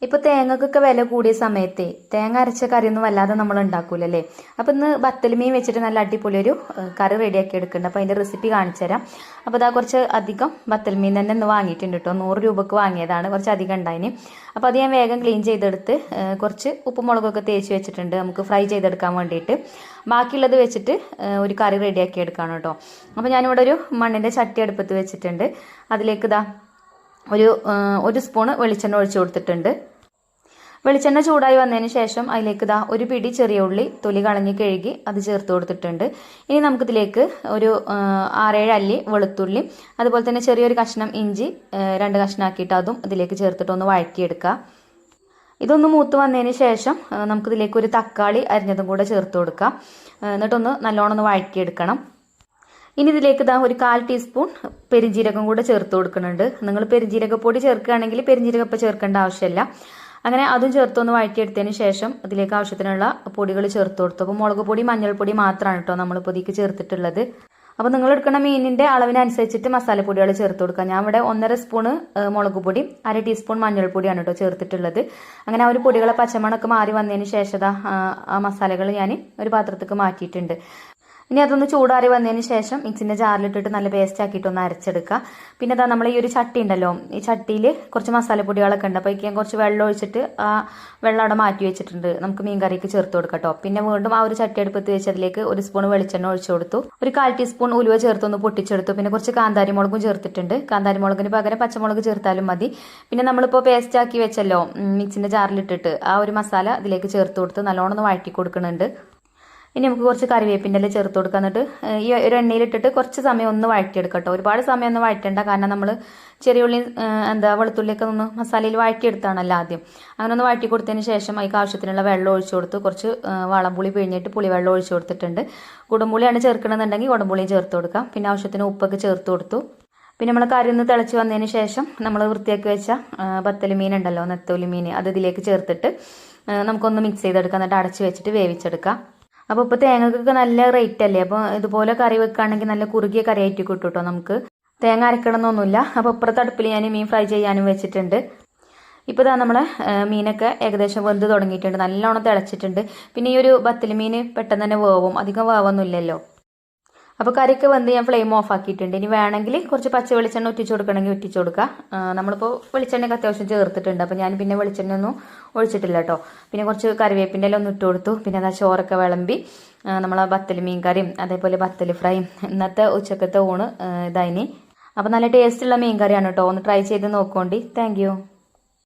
ഇപ്പോൾ തേങ്ങക്കൊക്കെ വില കൂടിയ സമയത്തെ തേങ്ങ അരച്ച കറിയൊന്നും വല്ലാതെ നമ്മൾ ഉണ്ടാക്കൂലല്ലേ. അപ്പോൾ ഇന്ന് ബത്തൽ മീൻ വെച്ചിട്ട് നല്ല അടിപൊളി ഒരു കറി റെഡിയാക്കി എടുക്കുന്നുണ്ട്. അപ്പോൾ അതിൻ്റെ റെസിപ്പി കാണിച്ചു തരാം. അപ്പോൾ അതാ കുറച്ച് അധികം ബത്തൽ മീൻ തന്നെ ഇന്ന് വാങ്ങിയിട്ടുണ്ട് കേട്ടോ. 100 രൂപക്ക് വാങ്ങിയതാണ്, കുറച്ച് അധികം ഉണ്ടായിന്. അപ്പോൾ അത് ഞാൻ വേഗം ക്ലീൻ ചെയ്തെടുത്ത് കുറച്ച് ഉപ്പും മുളകൊക്കെ തേച്ച് വെച്ചിട്ടുണ്ട് നമുക്ക് ഫ്രൈ ചെയ്തെടുക്കാൻ വേണ്ടിയിട്ട്. ബാക്കിയുള്ളത് വെച്ചിട്ട് ഒരു കറി റെഡിയാക്കി എടുക്കണം കേട്ടോ. അപ്പോൾ ഞാനിവിടെ ഒരു മണ്ണിൻ്റെ ചട്ടി അടുപ്പത്ത് വെച്ചിട്ടുണ്ട്. അതിലേക്ക് ഇതാ ഒരു സ്പൂണ് വെളിച്ചെണ്ണ ഒഴിച്ചു കൊടുത്തിട്ടുണ്ട്. വെളിച്ചെണ്ണ ചൂടായി വന്നതിന് ശേഷം അതിലേക്ക് ഇതാ ഒരു പിടി ചെറിയ ഉള്ളി തൊലി കളഞ്ഞ് കഴുകി അത് ചേർത്ത് കൊടുത്തിട്ടുണ്ട്. ഇനി നമുക്കിതിലേക്ക് ഒരു 6-7 അല്ലി വെളുത്തുള്ളി, അതുപോലെ തന്നെ ചെറിയൊരു കഷ്ണം ഇഞ്ചി 2 കഷ്ണമാക്കിയിട്ട് അതും ഇതിലേക്ക് ചേർത്തിട്ട് ഒന്ന് വഴറ്റിയെടുക്കുക. ഇതൊന്ന് മൂത്ത് വന്നതിന് ശേഷം നമുക്കിതിലേക്ക് ഒരു തക്കാളി അരിഞ്ഞതും കൂടെ ചേർത്ത് കൊടുക്കാം. എന്നിട്ടൊന്ന് നല്ലോണം ഒന്ന് വഴറ്റിയെടുക്കണം. ഇനി ഇതിലേക്ക് ഇതാ ഒരു 1/4 ടീസ്പൂൺ പെരിഞ്ജീരകം കൂടെ ചേർത്ത് കൊടുക്കുന്നുണ്ട്. നിങ്ങൾ പെരിഞ്ജീരകപ്പൊടി ചേർക്കുകയാണെങ്കിൽ പെരിഞ്ജീരകപ്പം ചേർക്കേണ്ട ആവശ്യമില്ല. അങ്ങനെ അതും ചേർത്തൊന്ന് വഴറ്റിയെടുത്തതിന് ശേഷം അതിലേക്ക് ആവശ്യത്തിനുള്ള പൊടികൾ ചേർത്ത് കൊടുത്തു. അപ്പോൾ മുളക് പൊടി മഞ്ഞൾപ്പൊടി മാത്രമാണ് കേട്ടോ നമ്മളിപ്പോൾ ഇതിലേക്ക് ചേർത്തിട്ടുള്ളത്. അപ്പോൾ നിങ്ങൾ എടുക്കുന്ന മീനിൻ്റെ അളവിനനുസരിച്ചിട്ട് മസാലപ്പൊടികൾ ചേർത്ത് കൊടുക്കുക. ഞാൻ ഇവിടെ 1.5 സ്പൂണ് മുളക് പൊടി 1/2 ടീസ്പൂൺ മഞ്ഞൾപ്പൊടിയാണ് കേട്ടോ ചേർത്തിട്ടുള്ളത്. അങ്ങനെ ആ ഒരു പൊടികളെ പച്ചമണമൊക്കെ മാറി വന്നതിന് ശേഷം ആ മസാലകൾ ഞാൻ ഒരു പാത്രത്തേക്ക് മാറ്റിയിട്ടുണ്ട്. ഇനി അതൊന്ന് ചൂടാറി വന്നതിന് ശേഷം മിക്സിൻ്റെ ജാറിലിട്ടിട്ട് നല്ല പേസ്റ്റ് ആക്കിയിട്ട് ഒന്ന് അരച്ചെടുക്കുക. പിന്നെ അതാ നമ്മൾ ഈ ഒരു ചട്ടി ഉണ്ടല്ലോ, ഈ ചട്ടിയിൽ കുറച്ച് മസാലപ്പൊടികളൊക്കെ ഉണ്ട്. അപ്പോൾ ഞാൻ കുറച്ച് വെള്ളം ഒഴിച്ചിട്ട് ആ വെള്ളം അവിടെ മാറ്റി വെച്ചിട്ടുണ്ട്. നമുക്ക് മീൻ കറിക്ക് ചേർത്ത് കൊടുക്കാം കേട്ടോ. പിന്നെ വീണ്ടും ആ ഒരു ചട്ടി അടുപ്പത്ത് വെച്ച് അതിലേക്ക് 1 സ്പൂൺ വെളിച്ചെണ്ണ ഒഴിച്ചു കൊടുത്തു. ഒരു 1/4 ടീസ്പൂൺ ഉലുവ ചേർത്തൊന്ന് പൊട്ടിച്ചെടുത്തു. പിന്നെ കുറച്ച് കാന്താരി മുളകും ചേർത്തിട്ടുണ്ട്. കാന്താരി മുളകിന് പകരം പച്ചമുളക് ചേർത്താലും മതി. പിന്നെ നമ്മളിപ്പോൾ പേസ്റ്റ് ആക്കി വെച്ചല്ലോ മിക്സിൻ്റെ ജാറിലിട്ടിട്ട് ആ ഒരു മസാല ഇതിലേക്ക് ചേർത്ത് കൊടുത്ത് നല്ലോണം ഒന്ന് വഴറ്റി കൊടുക്കുന്നുണ്ട്. ഇനി നമുക്ക് കുറച്ച് കറിവേപ്പിൻ്റെ ഇല ചേർത്ത് കൊടുക്കുക. എന്നിട്ട് ഈ ഒരു എണ്ണയിലിട്ടിട്ട് കുറച്ച് സമയം ഒന്ന് വഴറ്റിയെടുക്കാം കേട്ടോ. ഒരുപാട് സമയം ഒന്നും വഴറ്റേണ്ട, കാരണം നമ്മൾ ചെറിയുള്ളി വെളുത്തുള്ളിയൊക്കെ ഒന്ന് മസാലയിൽ വഴറ്റിയെടുത്താണല്ലോ ആദ്യം. അങ്ങനെ ഒന്ന് വഴറ്റി കൊടുത്തതിന് ശേഷം അതിന് ആവശ്യത്തിനുള്ള വെള്ളം ഒഴിച്ചു കൊടുത്ത് കുറച്ച് വളംപുളി പിഴിഞ്ഞിട്ട് പുളിവെള്ളം ഒഴിച്ചു കൊടുത്തിട്ടുണ്ട്. കുടംപുളിയാണ് ചേർക്കണമെന്നുണ്ടെങ്കിൽ കുടംപുളിയും ചേർത്ത് കൊടുക്കാം. പിന്നെ ആവശ്യത്തിന് ഉപ്പൊക്കെ ചേർത്ത് കൊടുത്തു. പിന്നെ നമ്മൾ കറി ഒന്ന് തിളച്ച് വന്നതിന് ശേഷം നമ്മൾ വൃത്തിയാക്കി വെച്ച ബത്തൽ മീൻ ഉണ്ടല്ലോ, നെത്തോലി മീൻ, അത് ഇതിലേക്ക് ചേർത്തിട്ട് നമുക്കൊന്ന് മിക്സ് ചെയ്തെടുക്കാം. എന്നിട്ട് അടച്ച് വെച്ചിട്ട് വേവിച്ചെടുക്കാം. അപ്പോൾ ഇപ്പോൾ തേങ്ങക്കൊക്കെ നല്ല റേറ്റ് അല്ലേ. അപ്പോൾ ഇതുപോലെ കറി വെക്കുകയാണെങ്കിൽ നല്ല കുറുകിയ കറി ആയിട്ട് കിട്ടും കേട്ടോ. നമുക്ക് തേങ്ങ അരക്കണമെന്നൊന്നുമില്ല. അപ്പോൾ ഇപ്പുറത്തെ അടുപ്പിൽ ഞാൻ മീൻ ഫ്രൈ ചെയ്യാനും വെച്ചിട്ടുണ്ട്. ഇപ്പോൾ ഇതാ നമ്മളെ മീനൊക്കെ ഏകദേശം വെന്ത് തുടങ്ങിയിട്ടുണ്ട്, നല്ലോണം തിളച്ചിട്ടുണ്ട്. പിന്നെ ഈ ഒരു ബത്തൽ മീൻ പെട്ടെന്ന് തന്നെ വേവും, അധികം വേവൊന്നുമില്ലല്ലോ. അപ്പോൾ കറിയൊക്കെ വന്ന് ഞാൻ ഫ്ലെയിം ഓഫ് ആക്കിയിട്ടുണ്ട്. ഇനി വേണമെങ്കിൽ കുറച്ച് പച്ച വെളിച്ചെണ്ണ ഒറ്റിച്ച് കൊടുക്കണമെങ്കിൽ ഒറ്റിച്ച് കൊടുക്കുക. നമ്മളിപ്പോൾ വെളിച്ചെണ്ണയൊക്കെ അത്യാവശ്യം ചേർത്തിട്ടുണ്ട്. അപ്പോൾ ഞാൻ പിന്നെ വെളിച്ചെണ്ണ ഒന്നും ഒഴിച്ചിട്ടില്ല കേട്ടോ. പിന്നെ കുറച്ച് കറിവേപ്പിൻ്റെ എല്ലാം ഒന്ന് ഇട്ട് കൊടുത്തു. പിന്നെ അതാ ചോറൊക്കെ വിളമ്പി നമ്മളെ ബത്തൽ മീൻ കറിയും അതേപോലെ ബത്തൽ ഫ്രൈയും ഇന്നത്തെ ഉച്ചക്കത്തെ ഊണ് ഇതായിനി. അപ്പോൾ നല്ല ടേസ്റ്റുള്ള മീൻ കറിയാണ് കേട്ടോ. ഒന്ന് ട്രൈ ചെയ്ത് നോക്കോണ്ടി. താങ്ക്